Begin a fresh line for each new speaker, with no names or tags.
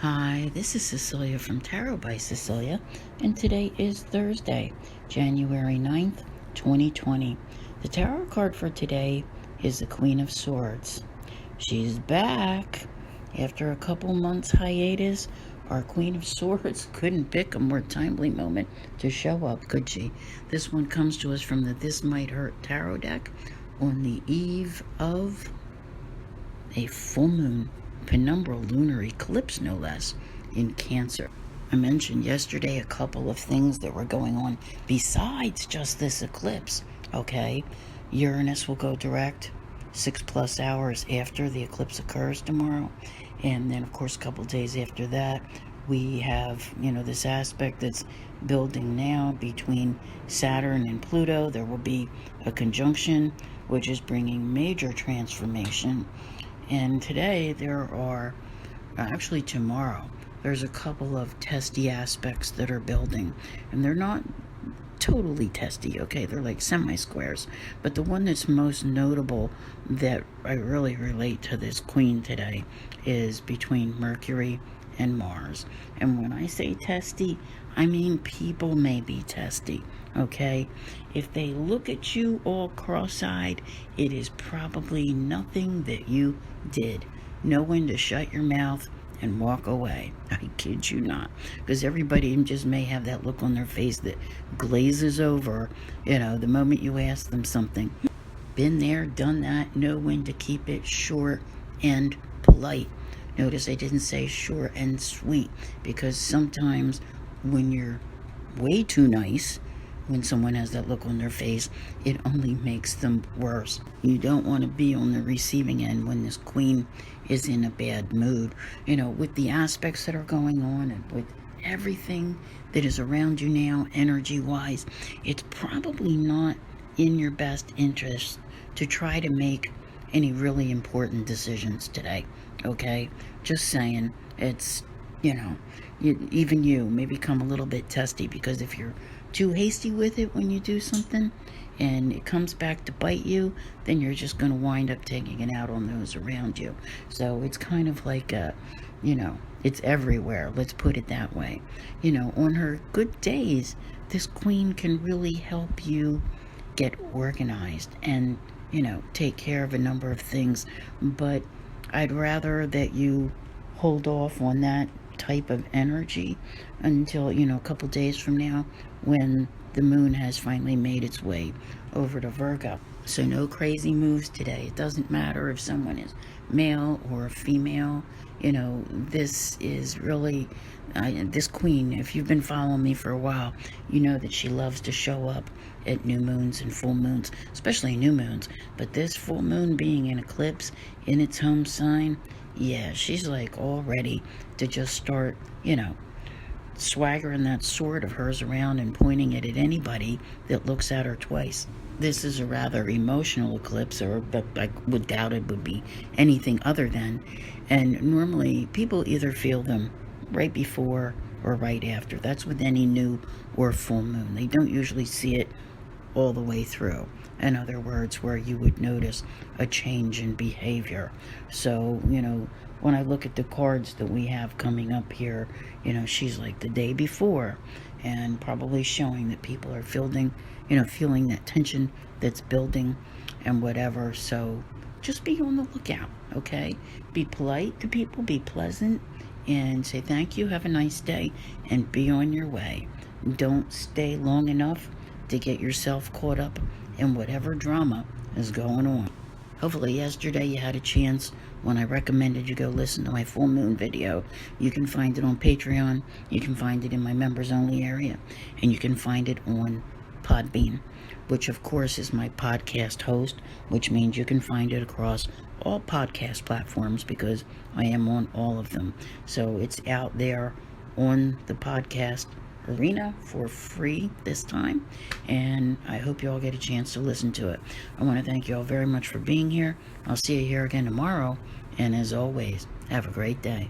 Hi, this is Cecilia from Tarot by Cecilia, and today is Thursday, January 9th, 2020. The tarot card for today is the Queen of Swords. She's back. After a couple months hiatus, our Queen of Swords couldn't pick a more timely moment to show up, could she? This one comes to us from the This Might Hurt Tarot deck on the eve of a full moon, penumbral lunar eclipse no less, in Cancer. I mentioned yesterday a couple of things that were going on besides just this eclipse, okay? Uranus will go direct 6+ hours after the eclipse occurs tomorrow, and then of course a couple days after that we have, this aspect that's building now between Saturn and Pluto. There will be a conjunction which is bringing major transformation. And today actually tomorrow, there's a couple of testy aspects that are building. And they're not totally testy, okay? They're like semi-squares. But the one that's most notable that I really relate to this queen today is between Mercury and Mars. And when I say testy, I mean people may be testy, okay? If they look at you all cross-eyed, it is probably nothing that you did. Know when to shut your mouth and walk away. I kid you not. Because everybody just may have that look on their face that glazes over, the moment you ask them something. Been there, done that, know when to keep it short and polite. Notice I didn't say short and sweet, because sometimes when you're way too nice, when someone has that look on their face, it only makes them worse. You don't want to be on the receiving end when this queen is in a bad mood. With the aspects that are going on and with everything that is around you now, energy-wise, it's probably not in your best interest to try to make any really important decisions today, okay? Just saying, it's, even you may become a little bit testy, because if you're too hasty with it when you do something and it comes back to bite you, then you're just going to wind up taking it out on those around you. So it's kind of like it's everywhere, let's put it that way. On her good days, this queen can really help you get organized and take care of a number of things. But I'd rather that you hold off on that type of energy until a couple days from now, when the moon has finally made its way over to Virgo. So no crazy moves today. It doesn't matter if someone is male or female. This is really this queen, if you've been following me for a while, you know that she loves to show up at new moons and full moons, especially new moons. But this full moon being an eclipse in its home sign, yeah, she's like all ready to just start, swaggering that sword of hers around and pointing it at anybody that looks at her twice. This is a rather emotional eclipse, or I would doubt it would be anything other than. And normally people either feel them right before or right after. That's with any new or full moon. They don't usually see it all the way through. In other words, where you would notice a change in behavior. So, when I look at the cards that we have coming up here, she's like the day before, and probably showing that people are feeling that tension that's building and whatever. So just be on the lookout, okay? Be polite to people, be pleasant, and say thank you, have a nice day, and be on your way. Don't stay long enough to get yourself caught up in whatever drama is going on. Hopefully yesterday you had a chance when I recommended you go listen to my full moon video. You can find it on Patreon, you can find it in my members only area, and you can find it on Podbean, which of course is my podcast host, which means you can find it across all podcast platforms, because I am on all of them. So it's out there on the podcast arena for free this time, and I hope you all get a chance to listen to it. I want to thank you all very much for being here. I'll see you here again tomorrow, and as always, have a great day.